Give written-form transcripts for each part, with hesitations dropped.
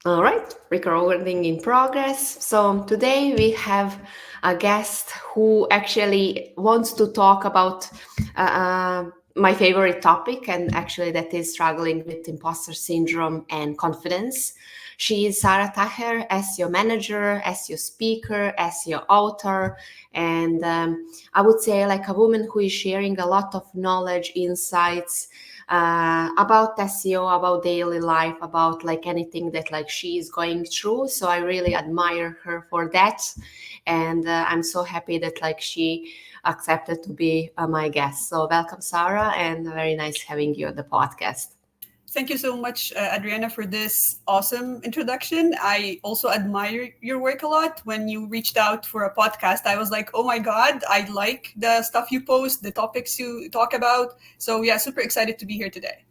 All right, recording in progress. So today we have a guest who actually wants to talk about my favorite topic, and actually that is struggling with imposter syndrome and confidence. She is Sara Taher, SEO manager, SEO speaker, SEO author, and I would say like a woman who is sharing a lot of knowledge, insights, about SEO, about daily life, about like anything that like she is going through. So I really admire her for that, and I'm so happy that like she accepted to be my guest. So welcome, Sarah, and very nice having you on the podcast. Thank you so much, Adriana, for this awesome introduction. I also admire your work a lot. When you reached out for a podcast, I was like, oh my God, I like the stuff you post, the topics you talk about. So, yeah, super excited to be here today.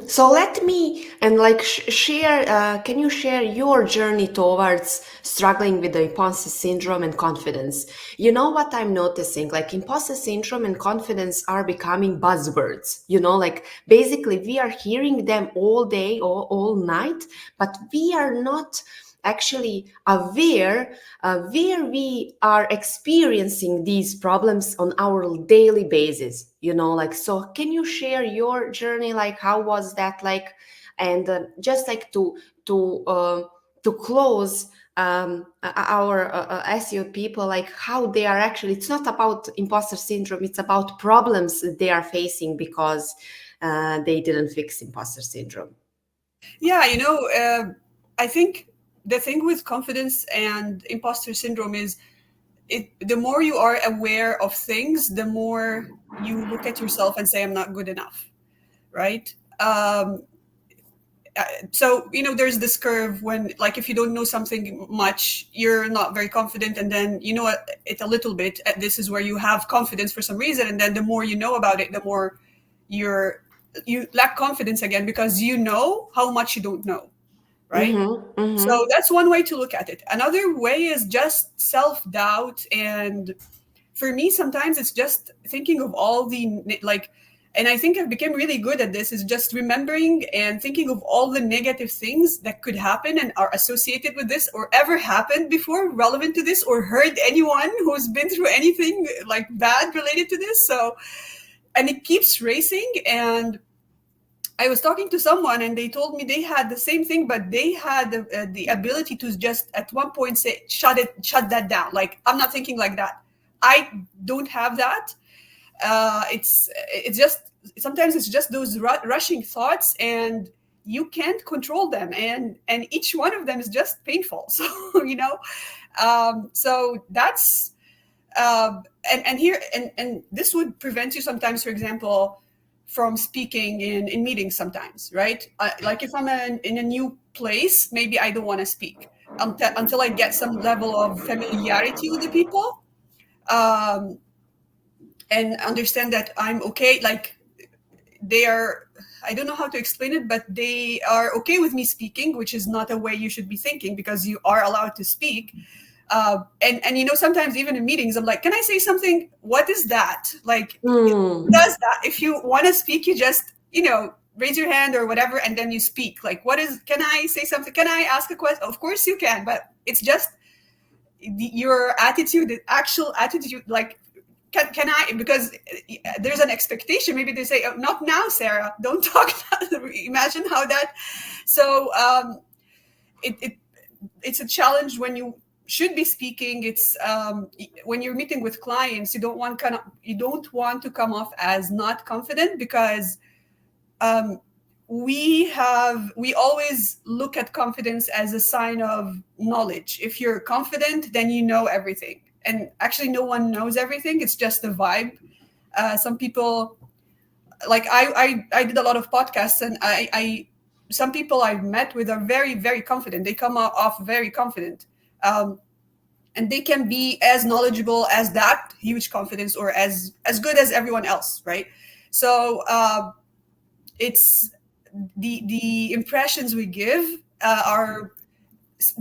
So let me and like share. Can you share your journey towards struggling with the imposter syndrome and confidence? You know what I'm noticing? Like imposter syndrome and confidence are becoming buzzwords. Like basically we are hearing them all day or all night, but we are not actually aware where we are experiencing these problems on our daily basis. Like, so can you share your journey, like how was that like, and just like to close our SEO people, like how they are actually, it's not about imposter syndrome, it's about problems that they are facing because they didn't fix imposter syndrome. Yeah, I think the thing with confidence and imposter syndrome is the more you are aware of things, the more you look at yourself and say, I'm not good enough, right? So there's this curve when, like, if you don't know something much, you're not very confident, and then you know it a little bit, this is where you have confidence for some reason, and then the more you know about it, the more you lack confidence again, because you know how much you don't know, right? Mm-hmm, mm-hmm. So that's one way to look at it. Another way is just self-doubt, and for me sometimes it's just thinking of all the, like, and I think I've become really good at this, is just remembering and thinking of all the negative things that could happen and are associated with this, or ever happened before relevant to this, or heard anyone who's been through anything like bad related to this. So, and it keeps racing. And I was talking to someone and they told me they had the same thing, but they had the ability to just at one point say, shut that down. Like, I'm not thinking like that. I don't have that. It's just, sometimes it's just those rushing thoughts, and you can't control them, and each one of them is just painful. So so that's and here, and this would prevent you sometimes, for example, from speaking in meetings sometimes, right? Like if I'm in a new place, maybe I don't want to speak until I get some level of familiarity with the people, um, and understand that I'm okay. Like, they are, I don't know how to explain it, but they are okay with me speaking, which is not a way you should be thinking, because you are allowed to speak. And sometimes even in meetings, I'm like, can I say something? What is that? Like, who Mm. does that? If you want to speak, you just, raise your hand or whatever, and then you speak. Like, can I say something? Can I ask a question? Of course you can, but it's just your attitude, the actual attitude, like, can I, because there's an expectation. Maybe they say, oh, not now, Sarah, don't talk. Imagine how that. So it it's a challenge when you should be speaking. It's when you're meeting with clients, you don't want to come off as not confident, because um, we always look at confidence as a sign of knowledge. If you're confident, then you know everything, and actually no one knows everything. It's just a vibe. Some people, like, I did a lot of podcasts, and I some people I've met with are very, very confident. They come off very confident, um, and they can be as knowledgeable as that huge confidence, or as good as everyone else, right? So it's the impressions we give are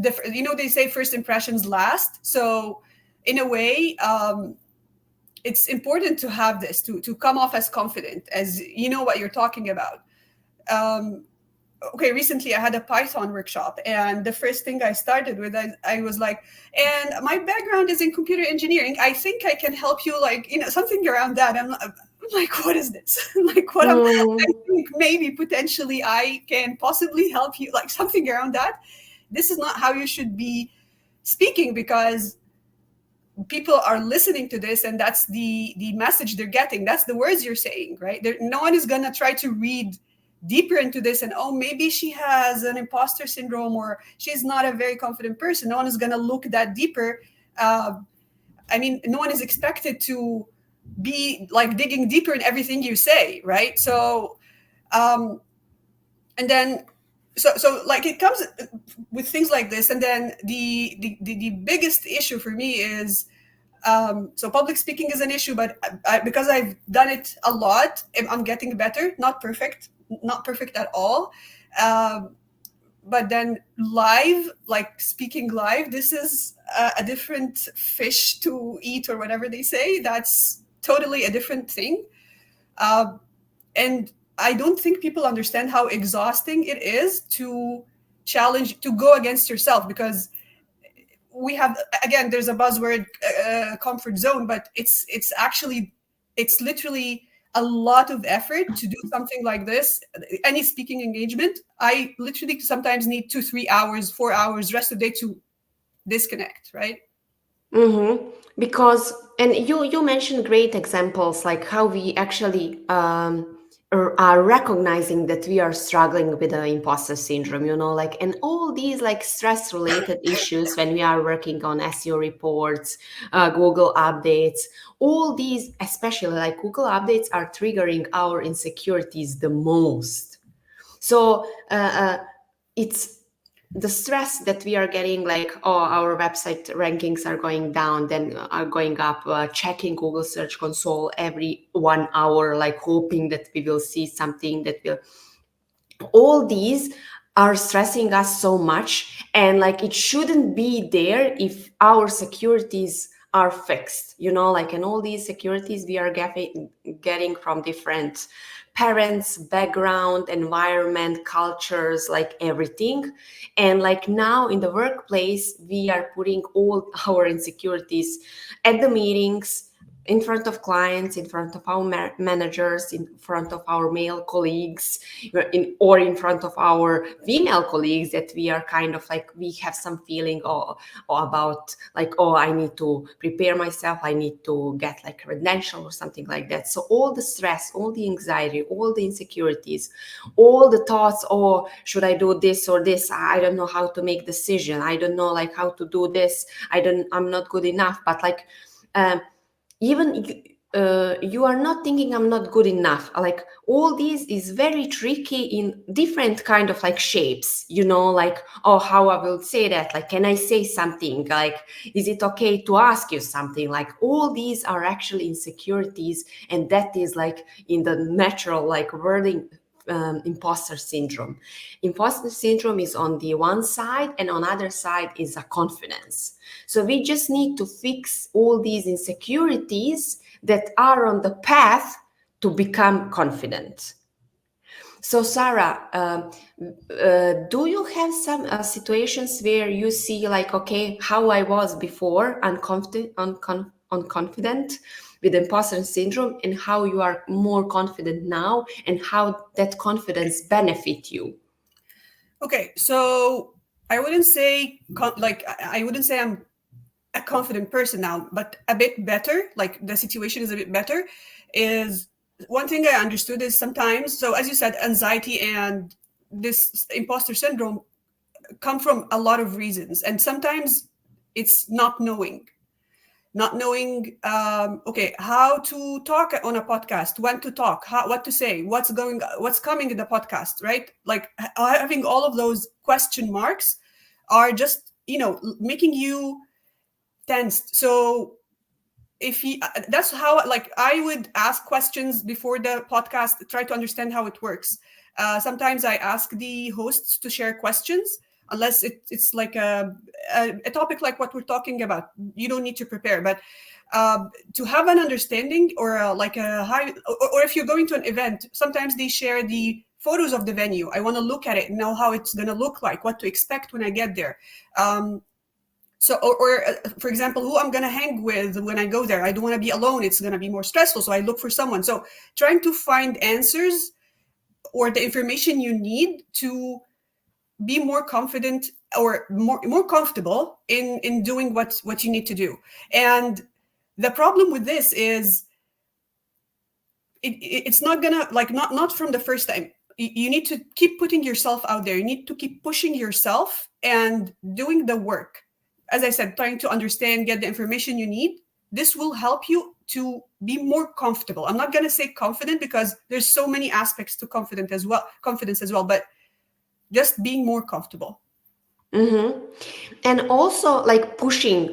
different. They say first impressions last. So in a way, it's important to have this, to come off as confident, as you know what you're talking about. um, okay, recently I had a Python workshop, and the first thing I started with, I was like, and my background is in computer engineering. I think I can help you, like, something around that. I'm like, what is this? Like, I Mm, think maybe potentially I can possibly help you, like something around that. This is not how you should be speaking, because people are listening to this, and that's the message they're getting. That's the words you're saying, right? No one is going to try to read deeper into this and, oh, maybe she has an imposter syndrome, or she's not a very confident person. No one is going to look that deeper. uh, I mean, no one is expected to be like digging deeper in everything you say, right? So um and then so like it comes with things like this. And then the biggest issue for me is, so public speaking is an issue, but because I've done it a lot, I'm getting better. Not perfect, not perfect at all. Um, but then live, like speaking live, this is a different fish to eat, or whatever they say. That's totally a different thing. Uh, and I don't think people understand how exhausting it is to to go against yourself, because we have, again, there's a buzzword, comfort zone, but it's literally a lot of effort to do something like this. Any speaking engagement, I literally sometimes need 2 3 hours, 4 hours, rest of the day to disconnect, right? mm-hmm. Because, and you mentioned great examples like how we actually are recognizing that we are struggling with the imposter syndrome, like, and all these like stress related issues when we are working on SEO reports, Google updates, all these, especially like Google updates, are triggering our insecurities the most. So it's the stress that we are getting, like, oh, our website rankings are going down, then are going up, checking Google Search Console every 1 hour, like hoping that we will see something that will, all these are stressing us so much, and like it shouldn't be there if our securities are fixed, like, and all these securities we are getting from different parents, background, environment, cultures, like everything. And like now in the workplace we are putting all our insecurities at the meetings, in front of clients, in front of our managers, in front of our male colleagues, or in front of our female colleagues, that we are kind of like, we have some feeling, or about like, oh, I need to prepare myself, I need to get like a credential or something like that. So all the stress, all the anxiety, all the insecurities, all the thoughts, oh, should I do this or this, I don't know how to make decision, I don't know like how to do this, I'm not good enough. But like, um, even you are not thinking I'm not good enough, like all these is very tricky in different kind of like shapes, like, oh, how I will say that, like, can I say something, like, is it okay to ask you something, like all these are actually insecurities. And that is like in the natural like wording, imposter syndrome. Imposter syndrome is on the one side, and on other side is a confidence. So we just need to fix all these insecurities that are on the path to become confident. So, Sarah, do you have some situations where you see, like, okay, how I was before, unconfident with imposter syndrome, and how you are more confident now, and how that confidence benefit you? Okay, so I wouldn't say I wouldn't say I'm a confident person now, but a bit better. Like the situation is a bit better. Is one thing I understood is sometimes, so as you said, anxiety and this imposter syndrome come from a lot of reasons, and sometimes it's not knowing, okay, how to talk on a podcast, when to talk, what to say, what's coming in the podcast, right? Like having all of those question marks are just making you tensed. So if he that's how, like, I would ask questions before the podcast, try to understand how it works. Sometimes I ask the hosts to share questions, unless it's like a topic like what we're talking about. You don't need to prepare, but to have an understanding, or like a high, or if you're going to an event, sometimes they share the photos of the venue. I want to look at it and know how it's going to look like, what to expect when I get there. For example, who I'm going to hang with when I go there. I don't want to be alone. It's going to be more stressful. So I look for someone. So trying to find answers or the information you need to be more confident or more comfortable in doing what you need to do. And the problem with this is it's not gonna, like, not from the first time. You need to keep putting yourself out there. You need to keep pushing yourself and doing the work. As I said, trying to understand, get the information you need. This will help you to be more comfortable. I'm not going to say confident because there's so many aspects to confidence as well, but just being more comfortable. Mm-hmm. And also like pushing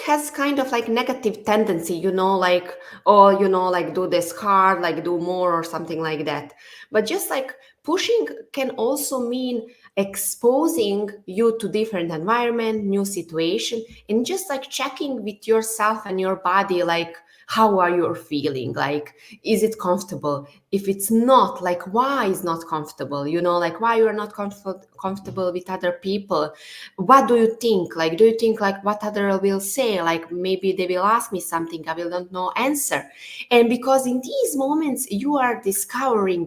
has kind of like negative tendency, like, oh, like do this hard, like do more or something like that. But just like pushing can also mean exposing you to different environment, new situation, and just like checking with yourself and your body, like how are you feeling, like is it comfortable? If it's not, like why is not comfortable, like why you're not comfortable with other people. What do you think, like do you think like what other will say, like maybe they will ask me something I will not know answer. And because in these moments you are rediscovering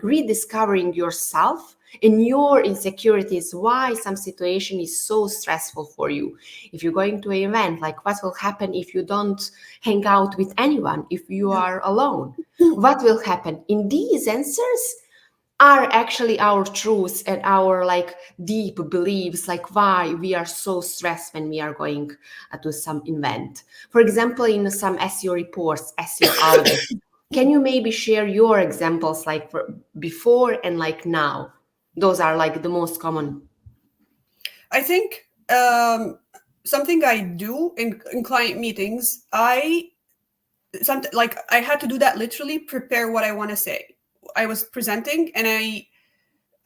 yourself and your insecurities, why some situation is so stressful for you. If you're going to an event, like what will happen if you don't hang out with anyone, if you are alone, what will happen? In these answers are actually our truths and our like deep beliefs, like why we are so stressed when we are going to some event. For example, in some SEO reports, SEO audits, can you maybe share your examples, like for before and like now? Those are like the most common. I think something I do in client meetings, something like I had to do that, literally prepare what I want to say. I was presenting and I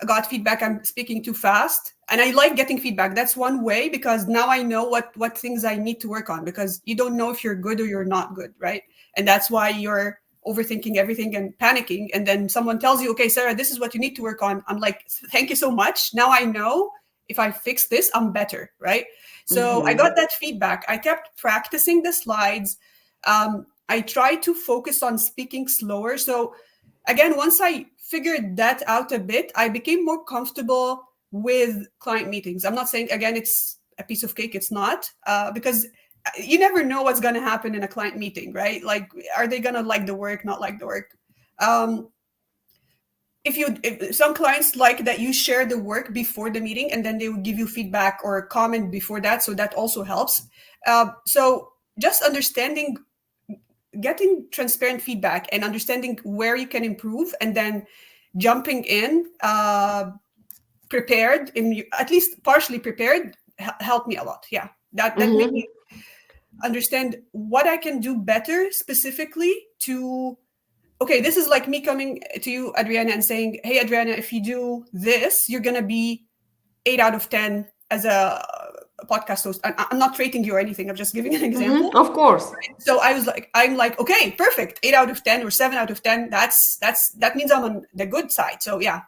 got feedback I'm speaking too fast, and I like getting feedback. That's one way, because now I know what things I need to work on, because you don't know if you're good or you're not good, right? And that's why you're overthinking everything and panicking, and then someone tells you, okay, Sarah, this is what you need to work on. I'm like, thank you so much. Now I know if I fix this, I'm better, right? So I got that feedback. I kept practicing the slides. I tried to focus on speaking slower. So again, once I figured that out a bit, I became more comfortable with client meetings. I'm not saying, again, it's a piece of cake. It's not, because you never know what's going to happen in a client meeting, right? Like, are they going to like the work, not like the work? If some clients like that you share the work before the meeting, and then they will give you feedback or comment before that. So that also helps. So just understanding, getting transparent feedback and understanding where you can improve, and then jumping in prepared, at least partially prepared, helped me a lot. Yeah, that made me understand what I can do better specifically to, okay, this is like me coming to you, Adriana, and saying, hey, Adriana, if you do this, you're going to be 8 out of 10 as a podcast host. I'm not rating you or anything. I'm just giving an example. Of course. So I'm like, okay, perfect. 8 out of 10 or 7 out of 10. That means I'm on the good side. So yeah.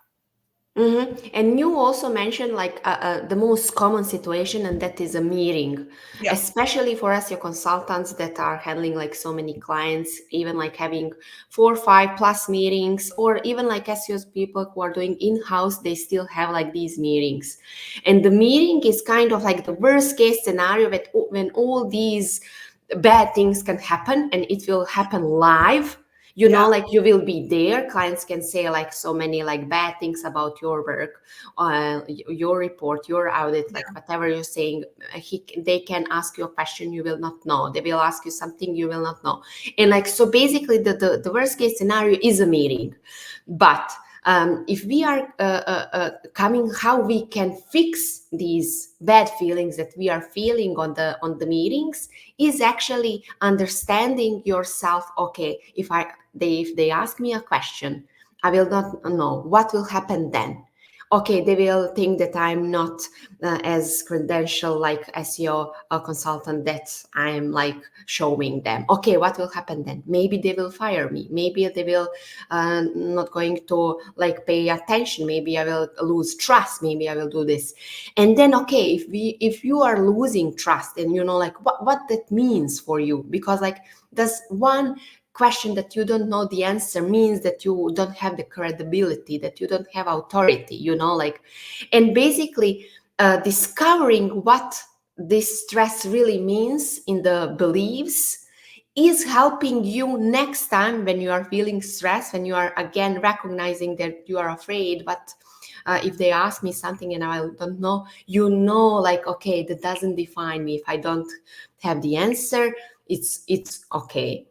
And you also mentioned like the most common situation, and that is a meeting, Yeah. especially for us, your consultants that are handling like so many clients, even like having 4 or 5 plus meetings, or even like SEOs people who are doing in-house, they still have like these meetings. And the meeting is kind of like the worst case scenario that when all these bad things can happen, and it will happen live. Like you will be there, clients can say like so many like bad things about your work, your report, your audit, like whatever you're saying. They can ask you a question you will not know, they will ask you something you will not know. And like, so basically the worst case scenario is a meeting. But if we are coming, how we can fix these bad feelings that we are feeling on the meetings is actually understanding yourself. Okay, if they ask me a question, I will not know what will happen then. okay, they will think that I'm not as credential like SEO consultant that I'm like showing them. Okay, what will happen then? Maybe they will fire me. Maybe they will not going to like pay attention. Maybe I will lose trust. Maybe I will do this. And then okay, if you are losing trust, and you know like what that means for you, because like there's one question that you don't know the answer means that you don't have the credibility, that you don't have authority, you know, like, and basically discovering what this stress really means in the beliefs is helping you next time when you are feeling stressed, when you are again recognizing that you are afraid. But if they ask me something and I don't know, you know, like, okay, that doesn't define me. If I don't have the answer, it's okay.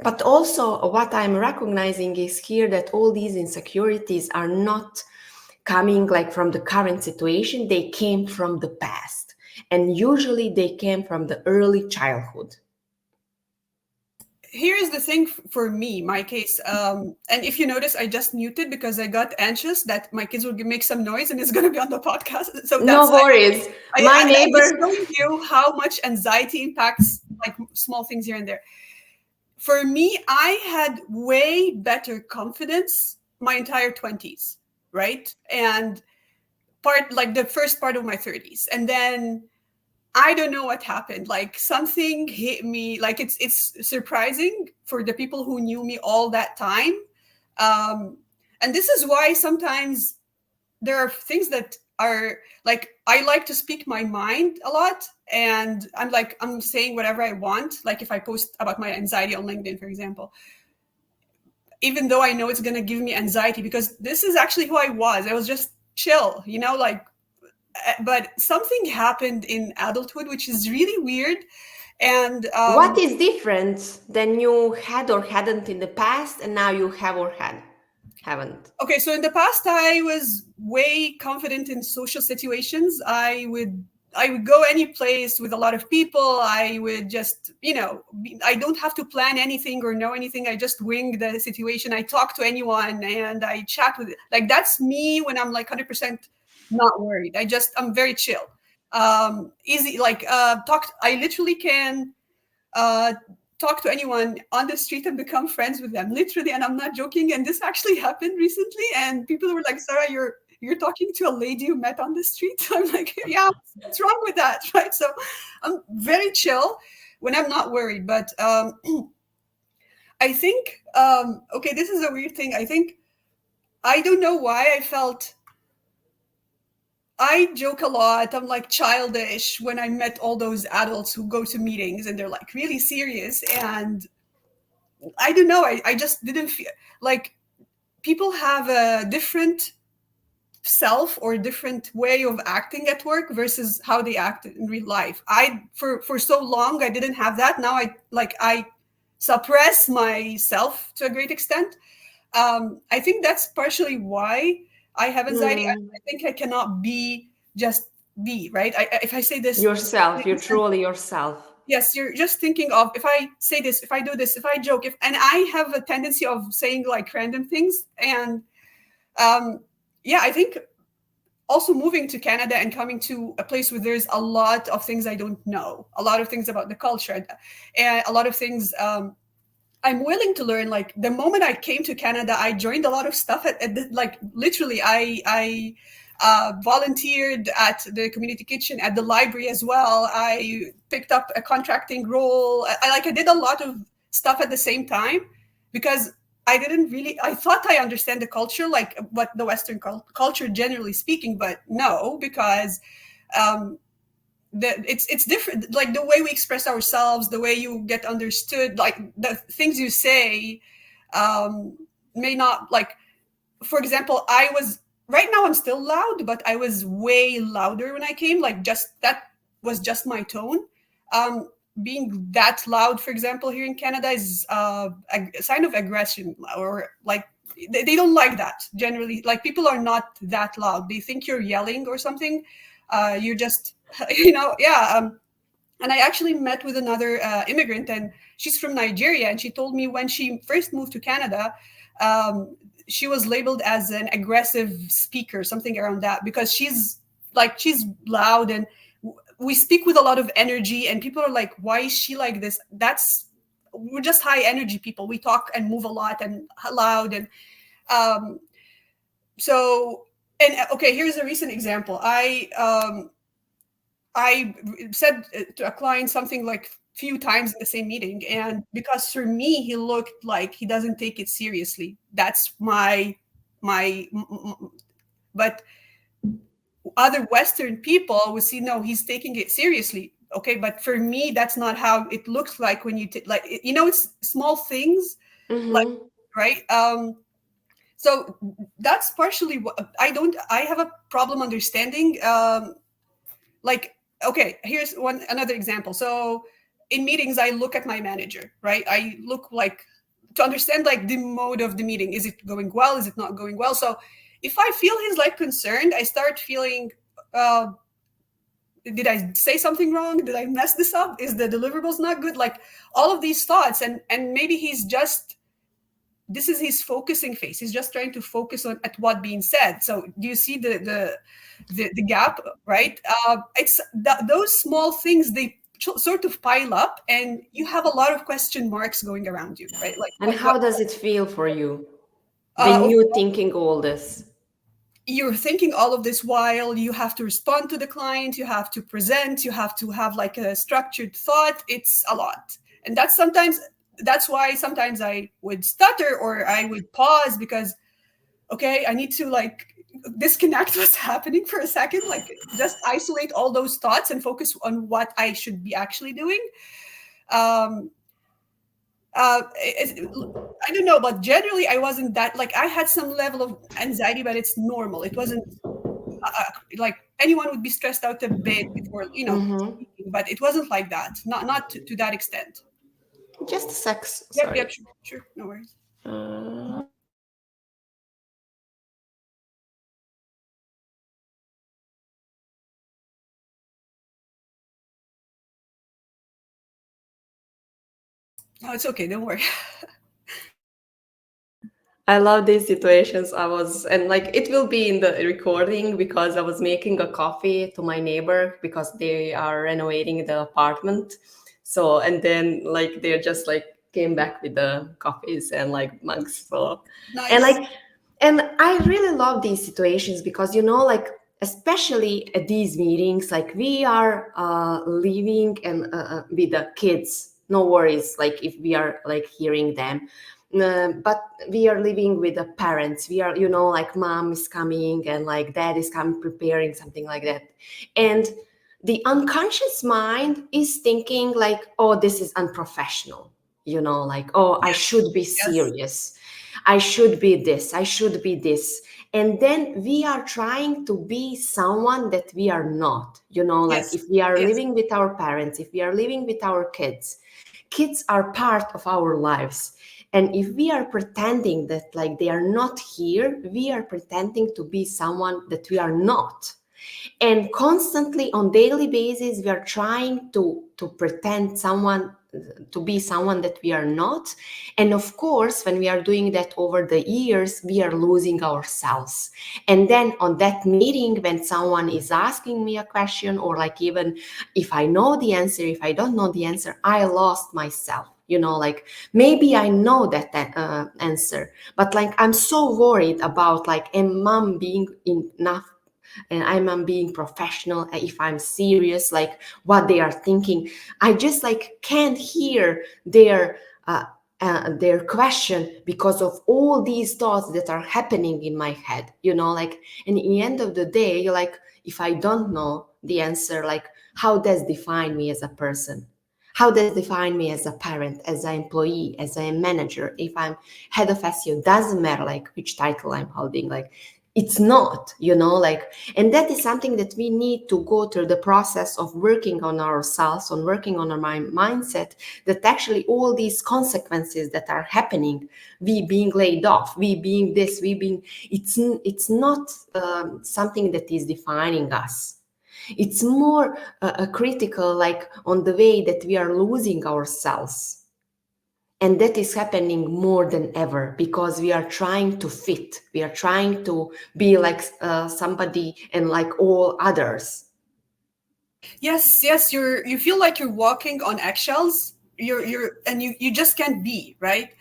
But also, what I'm recognizing is here that all these insecurities are not coming like from the current situation, they came from the past. And usually they came from the early childhood. Here's the thing for me, my case, and if you notice, I just muted because I got anxious that my kids will make some noise and it's going to be on the podcast. So No that's worries. My I'm just neighbor. showing you how much anxiety impacts like small things here and there. For me, I had way better confidence my entire 20s, right? And part like the first part of my 30s, and then I don't know what happened. Like something hit me. Like it's surprising for the people who knew me all that time. Um, and this is why sometimes there are things that are like I like to speak my mind a lot, and I'm saying whatever I want. Like if I post about my anxiety on LinkedIn, for example, even though I know it's gonna give me anxiety because this is actually who I was. I was just chill, you know, like but something happened in adulthood which is really weird. And What is different than you had or hadn't in the past, and now you have or haven't? okay, so in the past I was way confident in social situations. I would go any place with a lot of people. I would just, I don't have to plan anything or know anything. I just wing the situation. I talk to anyone and I chat with it. Like that's me when I'm like 100% not worried. I'm very chill. Easy, like I literally can uh, talk to anyone on the street and become friends with them, literally. And I'm not joking. And this actually happened recently. And people were like, Sarah, you're talking to a lady you met on the street. I'm like, yeah, what's wrong with that? Right. So I'm very chill when I'm not worried. But I think, okay, this is a weird thing. I don't know why I joke a lot. I'm like childish when I met all those adults who go to meetings and they're like really serious. And I don't know. I just didn't feel like people have a different self or different way of acting at work versus how they act in real life. For so long I didn't have that. Now I suppress myself to a great extent. I think that's partially why I have anxiety. Hmm. I think I cannot just be right. If I say this, Yourself, you're truly yourself. yes, you're just thinking of if I say this, if I do this, if I joke, and I have a tendency of saying like random things. And um, yeah, I think also moving to Canada and coming to a place where there's a lot of things I don't know, a lot of things about the culture, and a lot of things I'm willing to learn. Like the moment I came to Canada, I joined a lot of stuff like literally I volunteered at the community kitchen at the library as well. I picked up a contracting role. I did a lot of stuff at the same time because I thought I understand the culture, like what the Western culture generally speaking, but no, because um, it's different, like the way we express ourselves, the way you get understood, like the things you say may not, like for example, I was right now I'm still loud, but I was way louder when I came, like just that was just my tone. Being that loud, for example, here in Canada is a sign of aggression, or like they don't like that generally. Like people are not that loud, they think you're yelling or something. You're just yeah. And I actually met with another immigrant, and she's from Nigeria, and she told me when she first moved to Canada, she was labeled as an aggressive speaker, something around that, because she's loud and we speak with a lot of energy, and people are like, why is she like this? We're just high energy people. We talk and move a lot and loud. And um, so, and okay, here's a recent example. I said to a client something like few times in the same meeting, and because for me he looked like he doesn't take it seriously. That's my but other Western people would see, no, he's taking it seriously. Okay, but for me that's not how it looks like when you like, it's small things, like, Mm-hmm. right. So that's partially what I have a problem understanding. Like, okay, here's another example. So in meetings I look at my manager, right? I look like to understand like the mode of the meeting. Is it going well? Is it not going well? So if I feel he's like concerned, I start feeling, uh did I say something wrong? Did I mess this up? Is the deliverables not good? Like all of these thoughts, and maybe he's just, this is his focusing phase. He's just trying to focus on at what being said. So do you see the gap, right? It's those small things, they sort of pile up, and you have a lot of question marks going around you, right? Like And what how does it feel for you when uh, you're thinking all this? you're thinking all of this while you have to respond to the client, you have to present, you have to have like a structured thought. It's a lot, and that's why sometimes I would stutter or I would pause, because okay, I need to like disconnect what's happening for a second, like just isolate all those thoughts and focus on what I should be actually doing. um I don't know, but generally I wasn't that, like, I had some level of anxiety, but it's normal. It wasn't like anyone would be stressed out a bit before, Mm-hmm. speaking, but it wasn't like that, not to that extent. Just a sec, Yep, sorry. yep, sure, sure, no worries. Uh, No, it's okay, don't worry. I love these situations. And like it will be in the recording because I was making a coffee to my neighbor because they are renovating the apartment. So, and then like they're just like came back with the coffees and like mugs. So, and Nice. like, and I really love these situations because, like, especially at these meetings, like we are living and with the kids. No worries, like if we are like hearing them, but we are living with the parents. We are, like mom is coming and like dad is coming preparing something like that, and the unconscious mind is thinking like, oh, this is unprofessional, like, oh, I Yes, should be yes, serious, I should be this, I should be this. And then we are trying to be someone that we are not, like yes, if we are yes, living with our parents, if we are living with our kids, kids are part of our lives. And if we are pretending that like they are not here, we are pretending to be someone that we are not. And constantly on daily basis we are trying to pretend someone, to be someone that we are not. And of course when we are doing that over the years, we are losing ourselves. And then on that meeting, when someone is asking me a question, or like even if I know the answer, if I don't know the answer, I lost myself, like maybe I know that answer, but like I'm so worried about like, am mom being enough, and I'm being professional, if I'm serious, like what they are thinking. I just like can't hear their question because of all these thoughts that are happening in my head, like. And in the end of the day, you're like, if I don't know the answer, like how does define me as a person? How does define me as a parent, as an employee, as a manager? If I'm head of SEO, doesn't matter like which title I'm holding, like it's not, like. And that is something that we need to go through the process of working on ourselves, on working on our mindset, that actually all these consequences that are happening, we being laid off, we being this, we being, it's not something that is defining us. It's more critical, like on the way that we are losing ourselves. And that is happening more than ever because we are trying to fit. We are trying to be like somebody and like all others. Yes, yes, you feel like you're walking on eggshells. You're and you just can't be, right.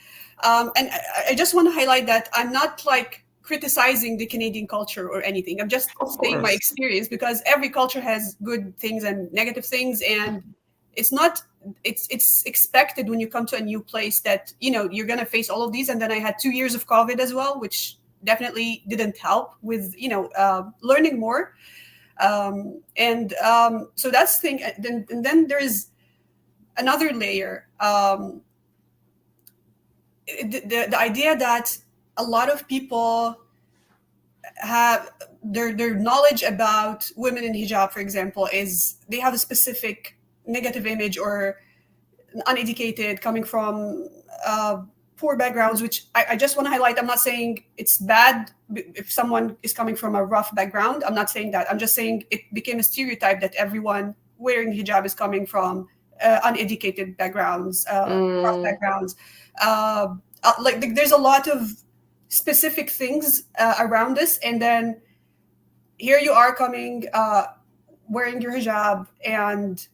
And I just want to highlight that I'm not like criticizing the Canadian culture or anything. I'm just Of saying my course. experience, because every culture has good things and negative things, and it's not it's expected when you come to a new place that you're gonna face all of these. And then I had 2 years of COVID as well, which definitely didn't help with learning more. So that's the thing. And then there's another layer. The idea that a lot of people have their knowledge about women in hijab, for example, is they have a specific negative image, or uneducated, coming from poor backgrounds, which I just want to highlight. I'm not saying it's bad if someone is coming from a rough background. I'm not saying that. I'm just saying it became a stereotype that everyone wearing hijab is coming from uneducated backgrounds, rough Mm, backgrounds. Like there's a lot of specific things around us, and then here you are coming, wearing your hijab and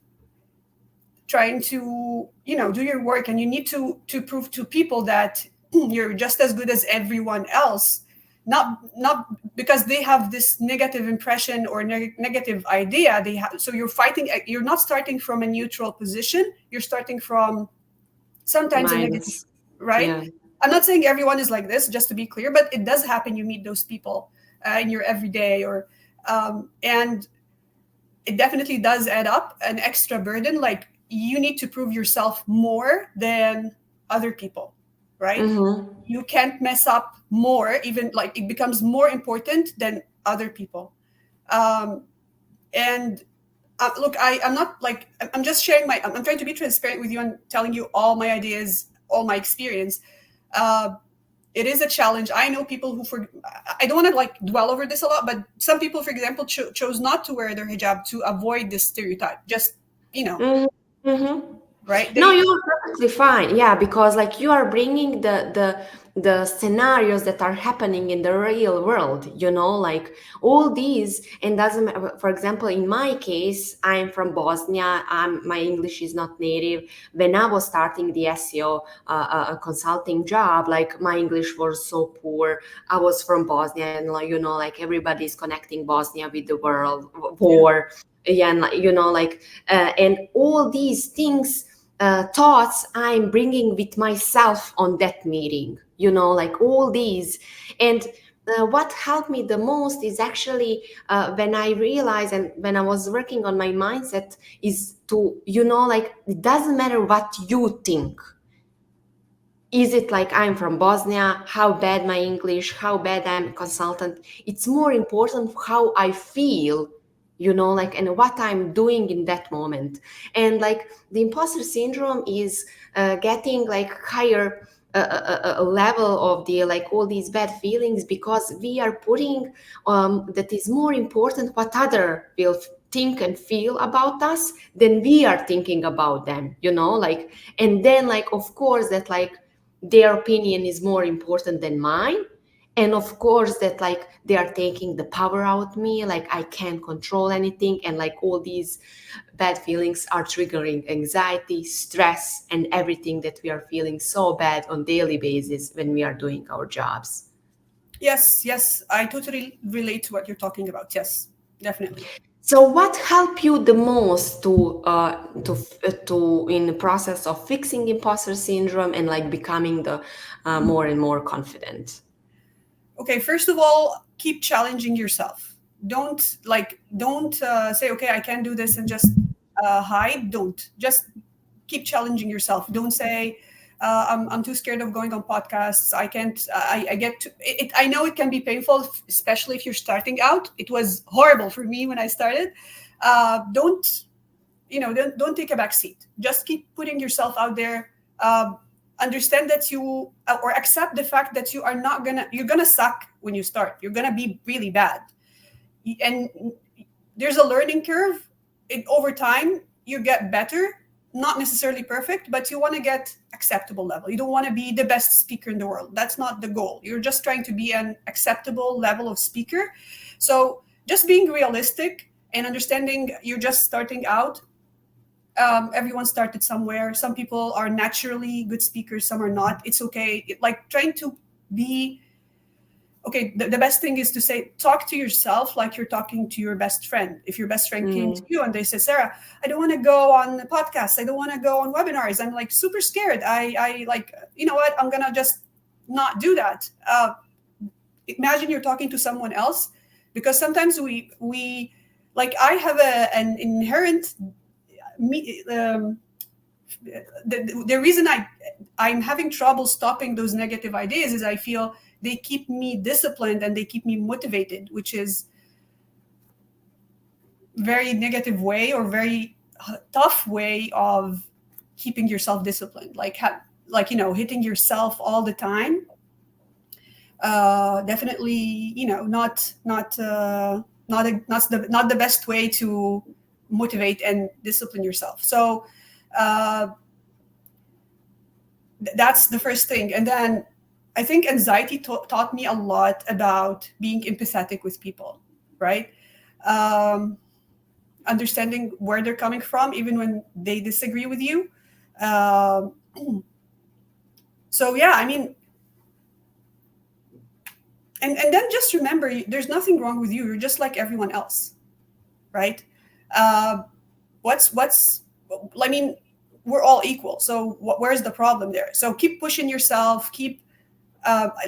trying to do your work, and you need to prove to people that you're just as good as everyone else, not because they have this negative impression or negative idea they have. So you're not starting from a neutral position, you're starting from sometimes a negative, minus. right. Yeah. I'm not saying everyone is like this, just to be clear, but it does happen. You meet those people in your everyday, or and it definitely does add up an extra burden. Like you need to prove yourself more than other people, right? Mm-hmm. You can't mess up more, even like it becomes more important than other people. Um, and Look, I'm not like, I'm just sharing I'm trying to be transparent with you and telling you all my ideas, all my experience. Uh, it is a challenge. I know people I don't want to like dwell over this a lot, but some people, for example, chose not to wear their hijab to avoid this stereotype. Just, you know, Mm-hmm. right? No, They, you're perfectly fine. Yeah, because like you are bringing the scenarios that are happening in the real world, like all these, and doesn't matter. For example, in my case, I'm from Bosnia. My English is not native. When I was starting the SEO consulting job, like my English was so poor. I was from Bosnia, and like like everybody's connecting Bosnia with the world yeah. war. Yeah, and like, and all these things, thoughts I'm bringing with myself on that meeting, like all these. And what helped me the most is actually when I realized and when I was working on my mindset is to, like it doesn't matter what you think. Is it like I'm from Bosnia, how bad my English, how bad I'm a consultant? It's more important how I feel, like, and what I'm doing in that moment. And like the imposter syndrome is getting like higher level of the like all these bad feelings because we are putting that is more important what other will think and feel about us than we are thinking about them, like, and then like of course that like their opinion is more important than mine, and of course that like they are taking the power out me, like I can't control anything, and like all these bad feelings are triggering anxiety, stress, and everything that we are feeling so bad on daily basis when we are doing our jobs. Yes, yes, I totally relate to what you're talking about. Yes, definitely. So what helped you the most to in the process of fixing imposter syndrome and like becoming the more and more confident? Okay, first of all, keep challenging yourself. Don't say, okay, I can't do this, and just hide. Don't just keep challenging yourself. Don't say, I'm too scared of going on podcasts. I can't. I get to it. I know it can be painful, especially if you're starting out. It was horrible for me when I started. Don't don't take a back seat. Just keep putting yourself out there. Understand that you or accept the fact that you're gonna suck when you start. You're gonna be really bad, and there's a learning curve. Over time you get better, not necessarily perfect, but you want to get acceptable level. You don't want to be the best speaker in the world. That's not the goal. You're just trying to be an acceptable level of speaker. So just being realistic and understanding you're just starting out. Everyone started somewhere. Some people are naturally good speakers, some are not. It's okay. Like trying to be okay, the best thing is to say, talk to yourself like you're talking to your best friend. If your best friend came to you and they said, Sarah, I don't want to go on the podcast. I don't want to go on webinars. I'm like super scared. I like, you know what? I'm going to just not do that. Imagine you're talking to someone else, because sometimes we like, I have an inherent, the reason I'm having trouble stopping those negative ideas is I feel they keep me disciplined and they keep me motivated, which is very negative way or very tough way of keeping yourself disciplined. Like hitting yourself all the time. Definitely, not the best way to motivate and discipline yourself. So that's the first thing. And then I think anxiety taught me a lot about being empathetic with people, right? Understanding where they're coming from, even when they disagree with you. So yeah, I mean, and then just remember, there's nothing wrong with you. You're just like everyone else, right? I mean, we're all equal. So where's the problem there? So keep pushing yourself.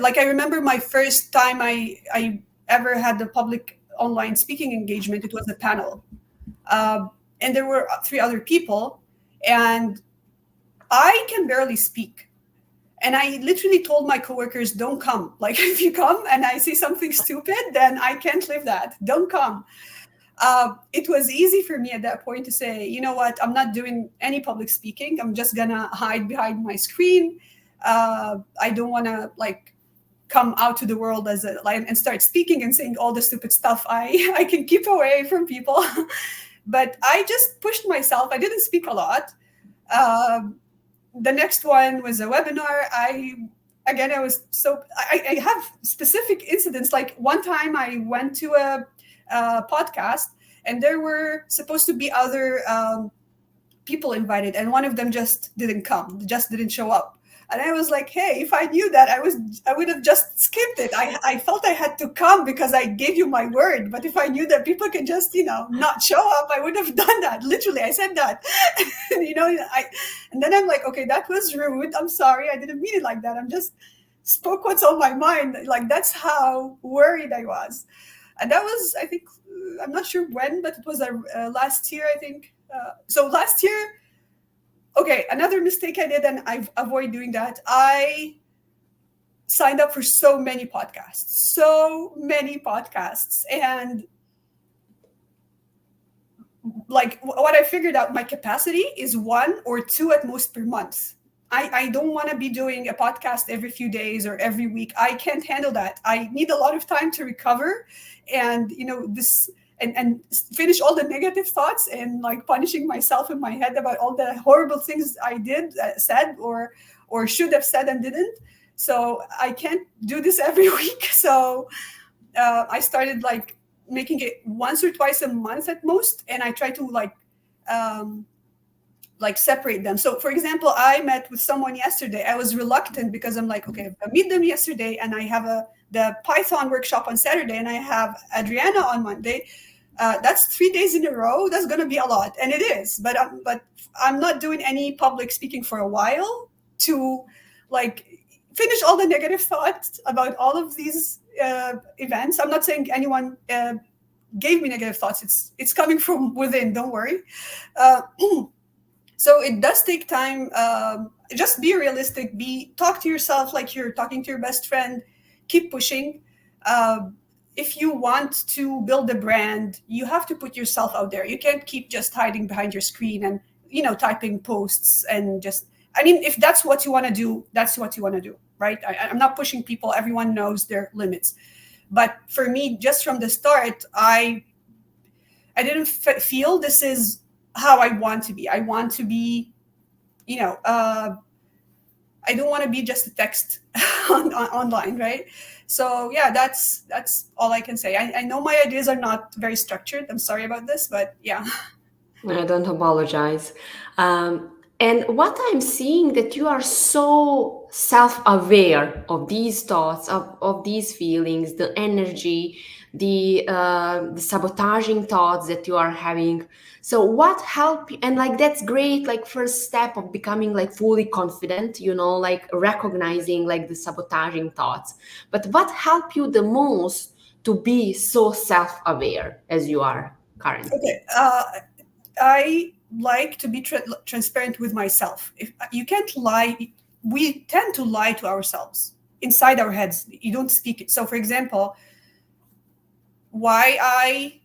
Like, I remember my first time I ever had the public online speaking engagement. It was a panel. And there were 3 other people, and I can barely speak. And I literally told my coworkers, don't come. Like, if you come and I say something stupid, then I can't live that. Don't come. It was easy for me at that point to say, you know what, I'm not doing any public speaking. I'm just gonna hide behind my screen. I don't want to come out to the world as and start speaking and saying all the stupid stuff I can keep away from people. But I just pushed myself. I didn't speak a lot. The next one was a webinar. I have specific incidents. Like, one time I went to a podcast, and there were supposed to be other people invited, and one of them just didn't show up. And I was like, hey, if I knew that, I would have just skipped it. I felt I had to come because I gave you my word. But if I knew that people can just, not show up, I would have done that. Literally, I said that. And then I'm like, okay, that was rude. I'm sorry. I didn't mean it like that. I'm just spoke what's on my mind. Like, that's how worried I was. And that was, I think, I'm not sure when, but it was last year, I think. So last year, okay, another mistake I did, and I avoid doing that. I signed up for so many podcasts. And like, what I figured out, my capacity is 1 or 2 at most per month. I don't want to be doing a podcast every few days or every week. I can't handle that. I need a lot of time to recover and, and finish all the negative thoughts and like punishing myself in my head about all the horrible things I said or should have said and didn't. So I can't do this every week. So I started like making it once or twice a month at most. And I try to separate them. So for example, I met with someone yesterday. I was reluctant because I'm like, okay, I meet them yesterday and I have the Python workshop on Saturday and I have Adrijana on Monday. That's 3 days in a row. That's going to be a lot. And it is, but I'm not doing any public speaking for a while to like finish all the negative thoughts about all of these events. I'm not saying anyone gave me negative thoughts. It's coming from within. Don't worry. So it does take time. Just be realistic. Talk to yourself like you're talking to your best friend. Keep pushing. If you want to build a brand, you have to put yourself out there. You can't keep just hiding behind your screen and typing posts and just. I mean, if that's what you want to do, that's what you want to do, right? I'm not pushing people. Everyone knows their limits. But for me, just from the start, I didn't feel this is how I want to be. I want to be you know, I don't want to be just a text online, right? So yeah, that's all I can say. I know my ideas are not very structured. I'm sorry about this, but yeah. I don't apologize. And what I'm seeing that you are so self-aware of these thoughts, of these feelings, the energy, the sabotaging thoughts that you are having. So what help and like that's great, like first step of becoming like fully confident, like recognizing like the sabotaging thoughts. But what helped you the most to be so self-aware as you are currently? Okay. I like to be transparent with myself. If you can't lie, we tend to lie to ourselves inside our heads. You don't speak it. So, for example, why I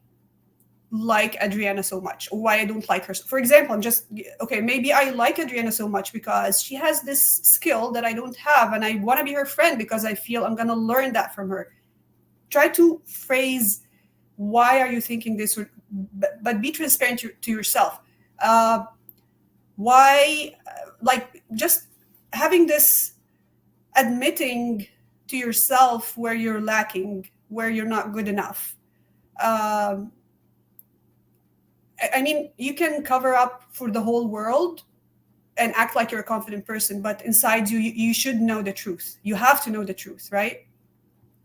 like Adriana so much, or why I don't like her. For example, I'm just okay. Maybe I like Adriana so much because she has this skill that I don't have, and I want to be her friend because I feel I'm gonna learn that from her. Try to phrase why are you thinking this, but be transparent to yourself. Uh, why like just having this admitting to yourself where you're lacking, where you're not good enough. um, I mean, you can cover up for the whole world and act like you're a confident person, but inside you should know the truth. You have to know the truth, right?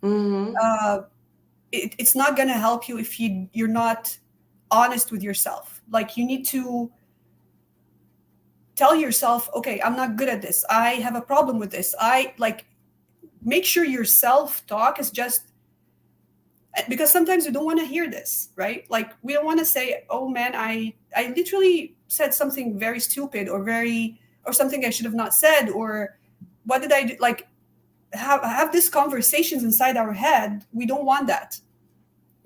Mm-hmm. uh, it's not going to help you if you're not honest with yourself. Like, you need to tell yourself, okay, I'm not good at this, I have a problem with this. I like, make sure your self talk is just, because sometimes we don't want to hear this, right? Like, we don't want to say, oh man, I literally said something very stupid, or very, or something I should have not said, or what did I do? Like, have these conversations inside our head. We don't want that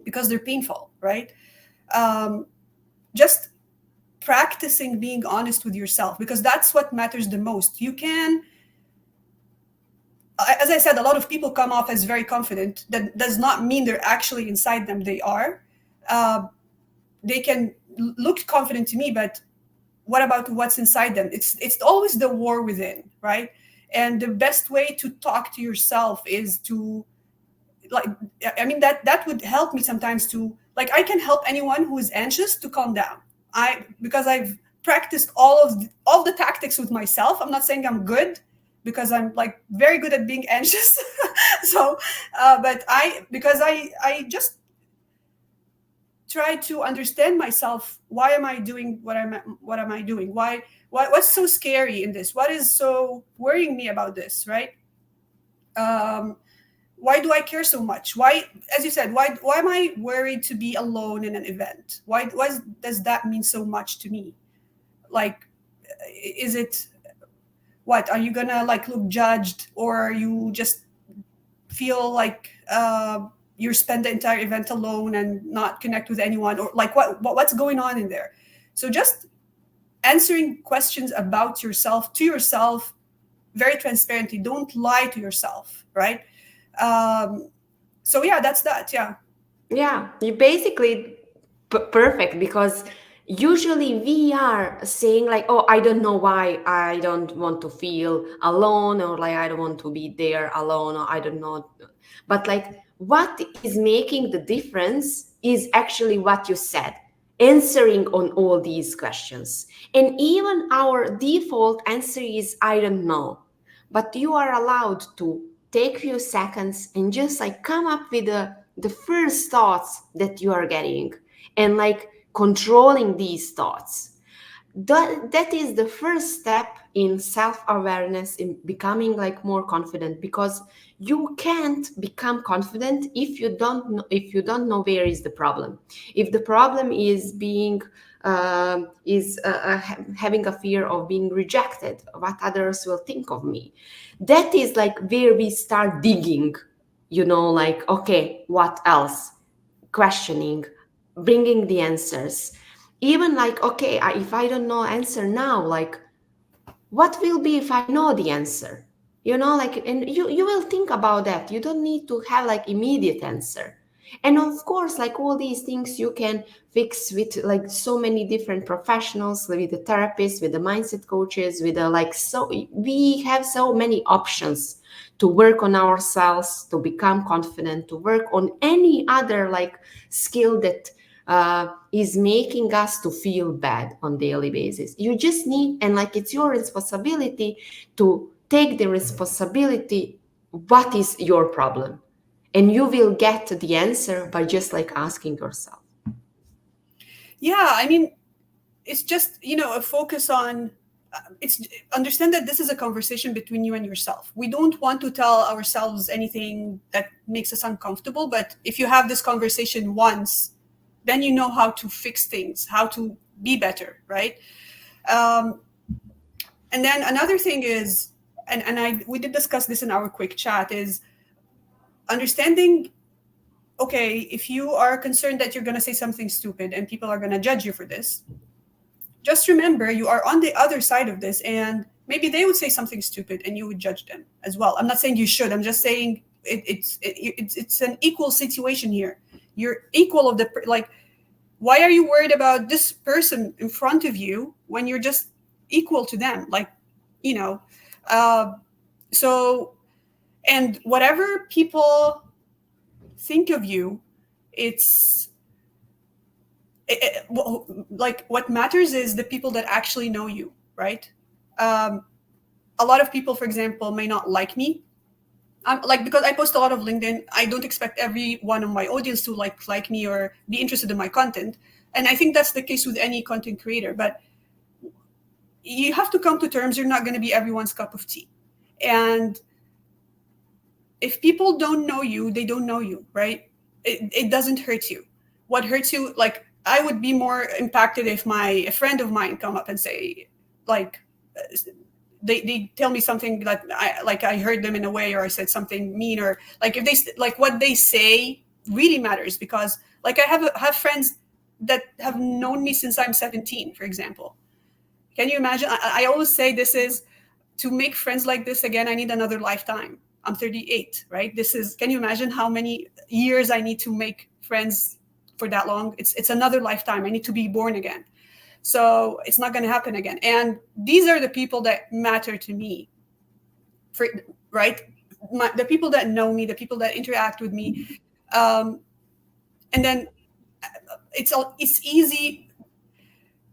because they're painful, right? um, just practicing being honest with yourself, because that's what matters the most. You can, as I said, a lot of people come off as very confident. That does not mean they're actually inside them they are. uh, they can look confident to me, but what about what's inside them? It's always the war within, right? And the best way to talk to yourself is to, like, I mean, that would help me sometimes to, like, I can help anyone who is anxious to calm down. I Because I've practiced all the tactics with myself. I'm not saying I'm good, because I'm like very good at being anxious. So but because I just try to understand myself. Why am I doing what am I doing? What's so scary in this? What is so worrying me about this, right? um why do I care so much? Why, as you said, why am I worried to be alone in an event? Why does that mean so much to me? Like, is it, what are you gonna, like, look judged, or you just feel like you spend the entire event alone and not connect with anyone, or like what's going on in there? So just answering questions about yourself to yourself very transparently. Don't lie to yourself, right? um, so yeah, that's that. Yeah. Yeah, you basically perfect because usually we are saying like, oh, I don't know why I don't want to feel alone, or like I don't want to be there alone, or I don't know. But like what is making the difference is actually what you said, answering on all these questions. And even our default answer is I don't know. But you are allowed to take few seconds and just like come up with the first thoughts that you are getting, and like controlling these thoughts. That is the first step in self-awareness, in becoming like more confident, because you can't become confident if you don't know where is the problem. If the problem is being having a fear of being rejected, what others will think of me, that is like where we start digging, like, okay, what else, questioning, bringing the answers. Even like, okay, if I don't know answer now, like what will be if I know the answer? Like, and you will think about that. You don't need to have like immediate answer. And of course, like all these things you can fix with like so many different professionals, with the therapists, with the mindset coaches, with the like, so we have so many options to work on ourselves, to become confident, to work on any other like skill that is making us to feel bad on daily basis. You just need, and like it's your responsibility to take the responsibility. What is your problem? And you will get the answer by just like asking yourself. Yeah, I mean, it's just, a focus on, it's understand that this is a conversation between you and yourself. We don't want to tell ourselves anything that makes us uncomfortable, but if you have this conversation once, then you know how to fix things, how to be better, right? um, and then another thing is, and we did discuss this in our quick chat, is understanding, okay, if you are concerned that you're going to say something stupid and people are going to judge you for this, just remember you are on the other side of this, and maybe they would say something stupid and you would judge them as well. I'm not saying you should, I'm just saying it's an equal situation here. You're equal of the like, why are you worried about this person in front of you when you're just equal to them, like, you know uh, so, and whatever people think of you, it's like what matters is the people that actually know you, right? um, a lot of people, for example, may not like me. Like, because I post a lot of LinkedIn, I don't expect every one of my audience to like me or be interested in my content. And I think that's the case with any content creator. But you have to come to terms you're not going to be everyone's cup of tea. And if people don't know you, they don't know you, right? It doesn't hurt you. What hurts you, like, I would be more impacted if a friend of mine come up and say, like, they tell me something that I heard them in a way, or I said something mean, or like if they like what they say really matters, because like I have friends that have known me since I'm 17, for example. Can you imagine? I always say this is, to make friends like this again, I need another lifetime. I'm 38, right? This is, can you imagine how many years I need to make friends for that long? It's another lifetime. I need to be born again. So it's not going to happen again. And these are the people that matter to me, for, right? The people that know me, the people that interact with me. Um, and then it's easy,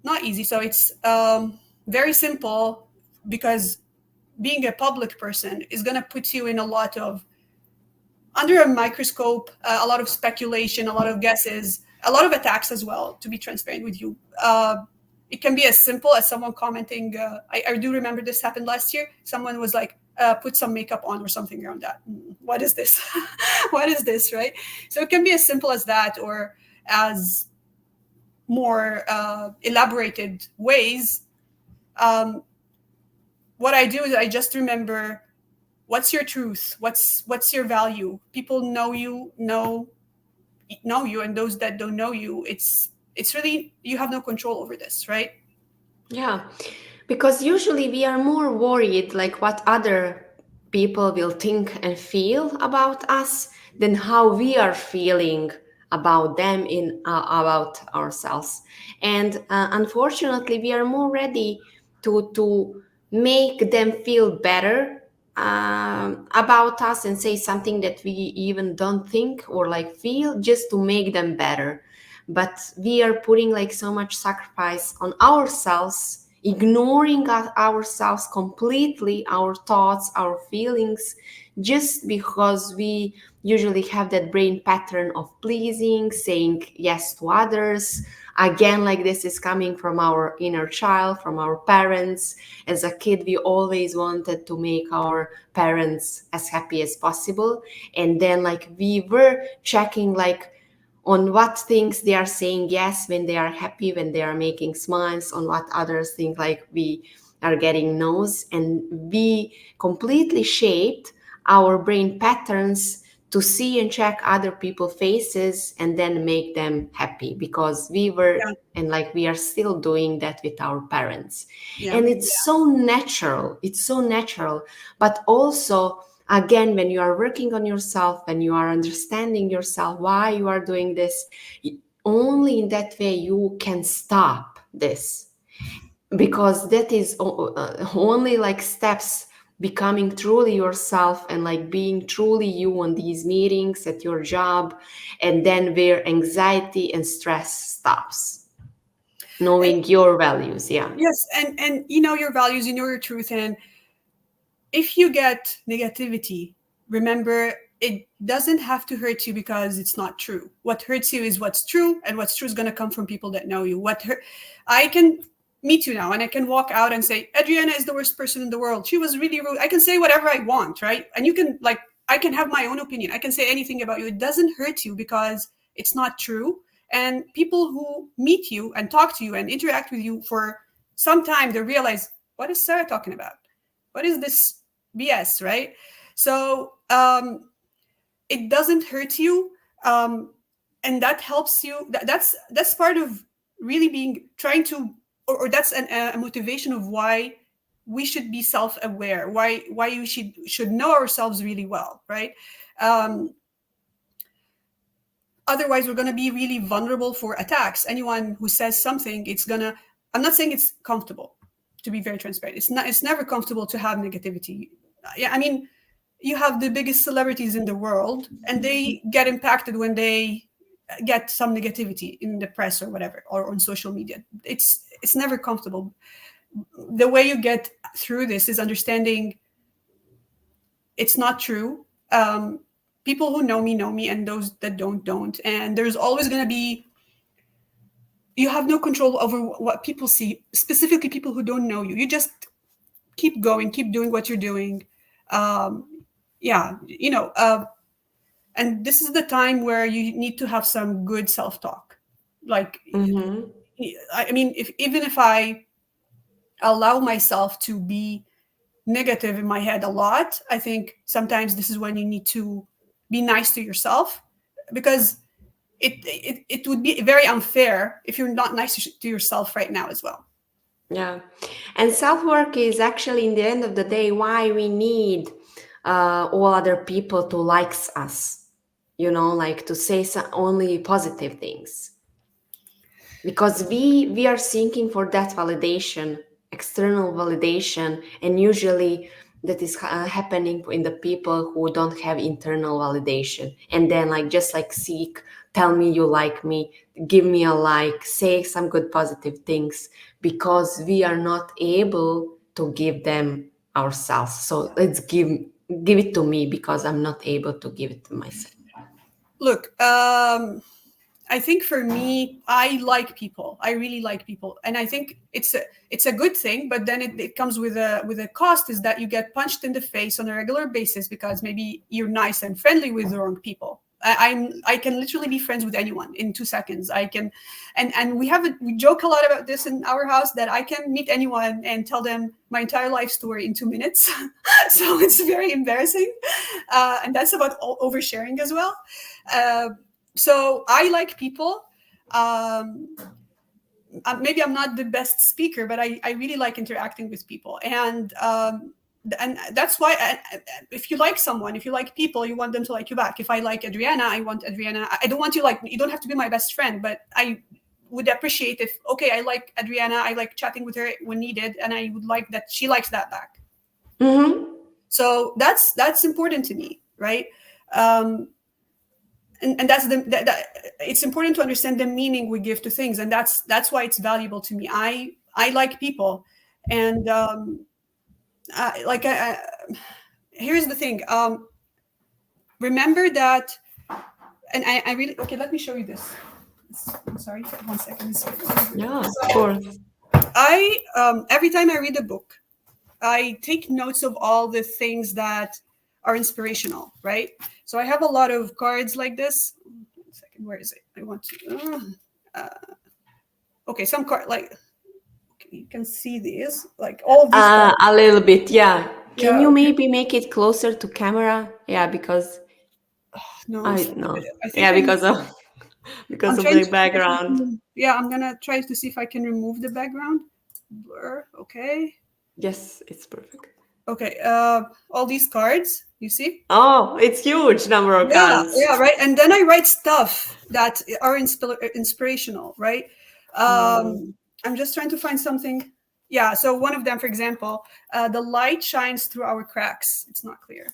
not easy. So it's very simple, because being a public person is going to put you in a lot of, under a microscope, a lot of speculation, a lot of guesses, a lot of attacks as well, to be transparent with you. It can be as simple as someone commenting. I do remember this happened last year. Someone was like, put some makeup on or something around that. What is this? What is this, right? So it can be as simple as that, or as more elaborated ways. Um, what I do is I just remember, what's your truth, what's your value. People know you, and those that don't know you, it's really, you have no control over this, right? Yeah, because usually we are more worried like what other people will think and feel about us than how we are feeling about them in about ourselves. And unfortunately, we are more ready to make them feel better about us and say something that we even don't think or like feel, just to make them better. But we are putting like so much sacrifice on ourselves, ignoring ourselves completely, our thoughts, our feelings, just because we usually have that brain pattern of pleasing, saying yes to others. Again, like this is coming from our inner child, from our parents. As a kid, we always wanted to make our parents as happy as possible. And then like we were checking like on what things they are saying yes when they are happy, when they are making smiles, on what others think like we are getting no's, and we completely shaped our brain patterns to see and check other people's faces and then make them happy, because we were, Yeah, and like we are still doing that with our parents. yeah, And it's so natural, it's so natural. But also Again, when you are working on yourself, when you are understanding yourself, why you are doing this, only in that way you can stop this, because that is only like steps becoming truly yourself and like being truly you on these meetings at your job, and then where anxiety and stress stops, And knowing your values. Yeah. yes, and you know your values, you know your truth, and if you get negativity, remember it doesn't have to hurt you because it's not true. What hurts you is what's true, and what's true is going to come from people that know you. What hurt, I can meet you now and I can walk out and say, Adriana is the worst person in the world. She was really rude. I can say whatever I want, right? And you can, like, I can have my own opinion. I can say anything about you. It doesn't hurt you because it's not true. And people who meet you and talk to you and interact with you for some time, they realize, what is Sarah talking about? What is this BS, right? So it doesn't hurt you, and that helps you. That's part of really being trying to, or that's a motivation of why we should be self-aware. Why you should know ourselves really well, right? Um, Otherwise, we're going to be really vulnerable for attacks. Anyone who says something, it's gonna. I'm not saying it's comfortable. To be very transparent, it's not. It's never comfortable to have negativity. Yeah, I mean, you have the biggest celebrities in the world and they get impacted when they get some negativity in the press or whatever, or on social media. It's never comfortable. The way you get through this is understanding it's not true. People who know me, and those that don't, and there's always going to be, you have no control over what people see, specifically people who don't know you. You just keep going, keep doing what you're doing. Yeah, and this is the time where you need to have some good self-talk. Like, Mm-hmm. I mean, if even if I allow myself to be negative in my head a lot, I think sometimes this is when you need to be nice to yourself, because it would be very unfair if you're not nice to yourself right now as well. Yeah. And self-work is actually, in the end of the day, why we need all other people to likes us, like to say only positive things, because we are seeking for that validation, external validation, and usually that is happening in the people who don't have internal validation, and then like just like seek, tell me you like me, give me a like, say some good positive things, because we are not able to give them ourselves. So let's give it to me because I'm not able to give it to myself. Look, I think for me, I like people. I really like people, and I think it's a good thing. But then it comes with a cost, is that you get punched in the face on a regular basis because maybe you're nice and friendly with the wrong people. I can literally be friends with anyone in 2 seconds. I can, and we joke a lot about this in our house, that I can meet anyone and tell them my entire life story in 2 minutes. So it's very embarrassing, and that's about oversharing as well. Uh, so I like people. Um, Maybe I'm not the best speaker, but I really like interacting with people, and that's why if you like someone, if you like people, you want them to like you back. If I like Adriana, I want Adriana. I don't want you, like, you don't have to be my best friend, but I would appreciate if, okay, I like Adriana, I like chatting with her when needed, and I would like that she likes that back. Mm-hmm. So that's important to me, right? Um, and that's it's important to understand the meaning we give to things, and that's why it's valuable to me. I like people, and like here's the thing. Remember that, and I really, okay, let me show you this. I'm sorry, 1 second. Yeah, of course. I every time I read a book, I take notes of all the things that are inspirational, right? So I have a lot of cards like this. 1 second, where is it? I want to. Okay, some card, like, okay, you can see these, like all of these cards. A little bit, yeah. Can Yeah. you Okay. maybe make it closer to camera? Yeah, because No, I know. I think Yeah, I'm. because of because I'm of trying the to see if I background. can. Yeah, I'm gonna try to see if I can remove the background blur. Okay. Yes, it's perfect. Okay. All these cards, you see? Oh, it's huge number of Yeah, cards. yeah, right. And then I write stuff that are inspirational, right? Um, Mm. I'm just trying to find something. Yeah. So one of them, for example, the light shines through our cracks. It's not clear.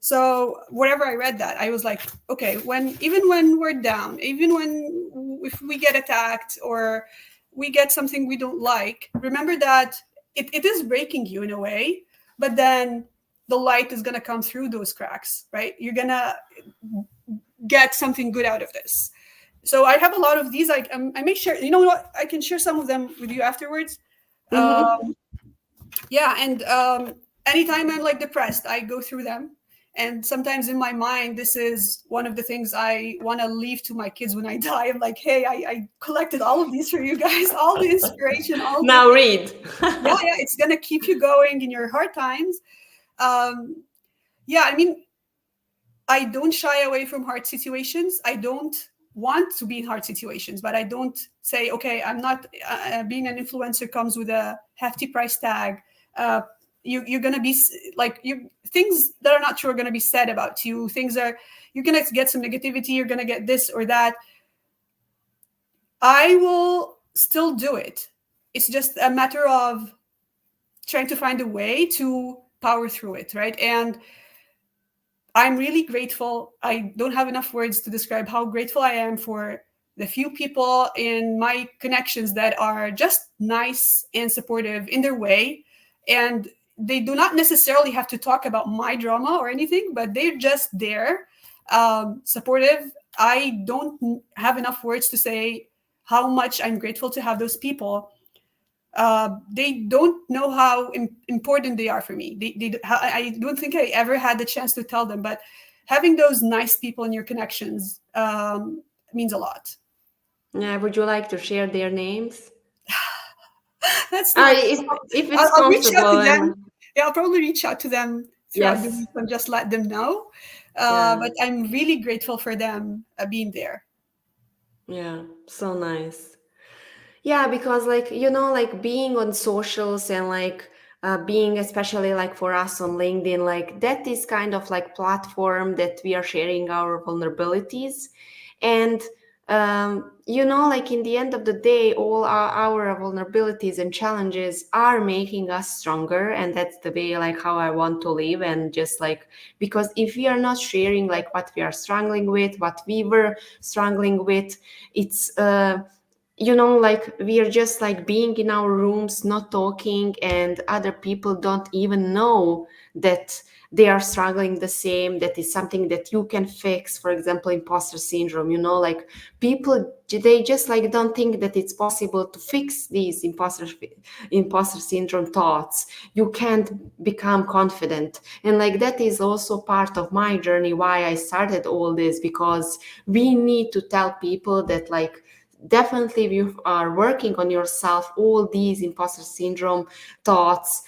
So wherever I read that, I was like, okay, even when we're down, even when if we get attacked or we get something we don't like, remember that it is breaking you in a way, but then the light is gonna come through those cracks, right? You're gonna get something good out of this. So I have a lot of these. I may share. You know what? I can share some of them with you afterwards. Mm-hmm. Yeah, and anytime I'm like depressed, I go through them. And sometimes in my mind, this is one of the things I want to leave to my kids when I die. I'm like, hey, I collected all of these for you guys, all the inspiration, all the Now read. yeah, yeah, it's gonna keep you going in your hard times. Um, yeah, I mean, I don't shy away from hard situations. I don't want to be in hard situations, but I don't say, okay, I'm not. Being an influencer comes with a hefty price tag. Uh, you're gonna be like you things that are not true are gonna be said about you. Things are you're gonna get some negativity. You're gonna get this or that. I will still do it. It's just a matter of trying to find a way to power through it, right? And I'm really grateful. I don't have enough words to describe how grateful I am for the few people in my connections that are just nice and supportive in their way. And they do not necessarily have to talk about my drama or anything, but they're just there, supportive. I don't have enough words to say how much I'm grateful to have those people. They don't know how important they are for me. I don't think I ever had the chance to tell them, but having those nice people in your connections means a lot. Yeah, would you like to share their names? That's not. If it's I'll reach out comfortable to them. and Yeah, I'll probably reach out to them throughout the yes, week and just let them know. yeah, But I'm really grateful for them being there. yeah, so nice. Yeah, because like like being on socials and like being especially like for us on LinkedIn, like that is kind of like platform that we are sharing our vulnerabilities, and like in the end of the day, all our vulnerabilities and challenges are making us stronger, and that's the way like how I want to live, and just like because if we are not sharing like what we are struggling with, what we were struggling with, it's like we are just like being in our rooms not talking, and other people don't even know that they are struggling the same, that is something that you can fix. For example, imposter syndrome, like people, they just like don't think that it's possible to fix these imposter syndrome thoughts. You can't become confident, and like that is also part of my journey, why I started all this, because we need to tell people that like definitely if you are working on yourself, all these imposter syndrome thoughts,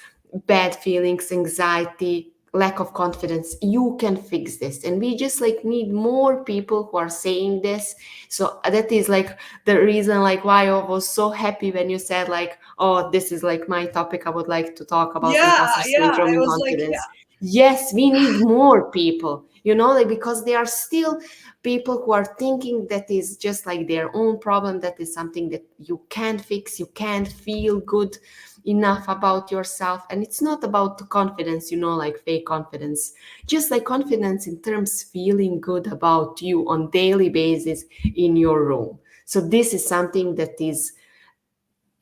bad feelings, anxiety, lack of confidence, you can fix this, and we just like need more people who are saying this. So that is like the reason like why I was so happy when you said like, oh, this is like my topic, I would like to talk about Yeah, imposter yeah. syndrome I and was like, yeah, confidence. Yes, we need more people, like because there are still people who are thinking that is just like their own problem, that is something that you can't fix, you can't feel good enough about yourself. And it's not about the confidence, like fake confidence, just like confidence in terms feeling good about you on daily basis in your room. So this is something that is,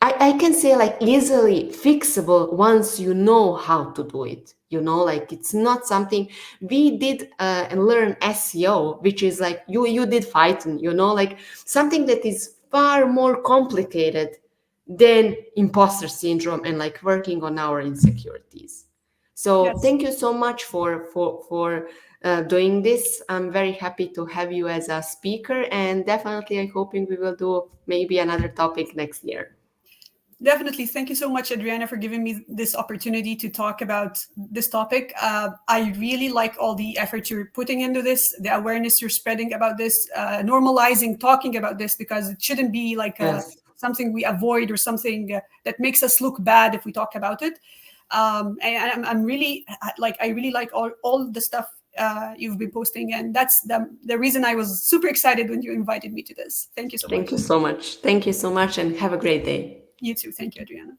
I can say like easily fixable once you know how to do it. Like it's not something we did and learn SEO, which is like you did Python, like something that is far more complicated than imposter syndrome and like working on our insecurities. So yes. thank you so much for doing this. I'm very happy to have you as a speaker, and definitely I'm hoping we will do maybe another topic next year. Definitely. Thank you so much, Adriana, for giving me this opportunity to talk about this topic. I really like all the effort you're putting into this, the awareness you're spreading about this, normalizing talking about this, because it shouldn't be like Yes. something we avoid or something that makes us look bad if we talk about it. And I'm really like, I really like all the stuff you've been posting, and that's the reason I was super excited when you invited me to this. Thank you so much. Thank you so much. Thank you so much, and have a great day. You too. Thank you, Adriana.